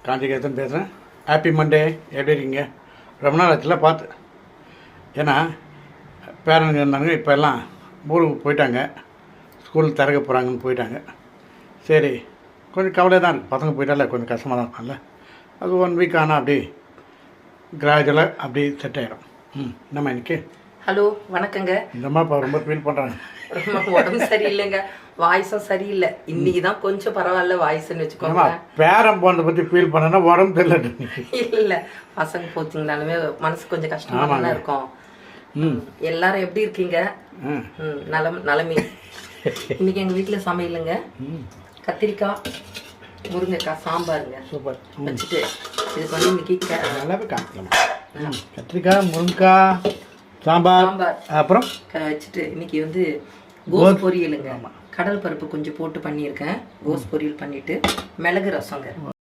காஞ்சிகேதன் பேசுகிறேன். Happy Monday. எப்படி இருக்கீங்க? ரொம்ப நாள் ஆச்சுல பார்த்து. ஏன்னா பேரனுங்க இருந்தாங்க, இப்போ எல்லாம் ஊருக்கு போயிட்டாங்க, ஸ்கூல் திறக்க போகிறாங்கன்னு போயிட்டாங்க. சரி, கொஞ்சம் கவலையாக தான் இருக்குது. பசங்க போயிட்டால கொஞ்சம் கஷ்டமாக தான் இருக்கும்ல. அது 1 வீக் ஆனால் அப்படி கிராஜுவலாக அப்படி செட் ஆகிடும். என்னம்மா இன்னைக்கு? ஹலோ, வணக்கங்க. இந்தம்மா இப்போ ரொம்ப ஃபீல் பண்ணுறாங்க. உடம்பு சரியில்லைங்க, வாய்ஸும் சரியில்லை. இன்னைக்கு தான் கொஞ்சம் பரவாயில்ல வாய்ஸ்ன்னு வச்சுக்கோங்க. பேரம் போனதை பற்றி ஃபீல் பண்ணனா உடம்பு தெரியல. இல்லை, பசங்க போச்சிங்கனாலுமே மனசு கொஞ்சம் கஷ்டமாக தான் இருக்கும். எல்லாரும் எப்படி இருக்கீங்க? நலமே. இன்னைக்கு எங்கள் வீட்டில் சமையலுங்க கத்திரிக்காய் முருங்கைக்காய் சாம்பாருங்க. சூப்பர். வச்சுட்டு இதுக்கு வந்து இன்னைக்கு நல்லாவே காமிக்கலாம். கத்திரிக்காய் முருங்கைக்காய் சாம்பார், அப்புறம் வச்சுட்டு இன்னைக்கு வந்து கோஸ் பொரியலுங்க. கடல் பருப்பு கொஞ்சம் போட்டு பண்ணியிருக்கேன். கோஸ் பொரியல் பண்ணிட்டு மிளகு ரசங்க.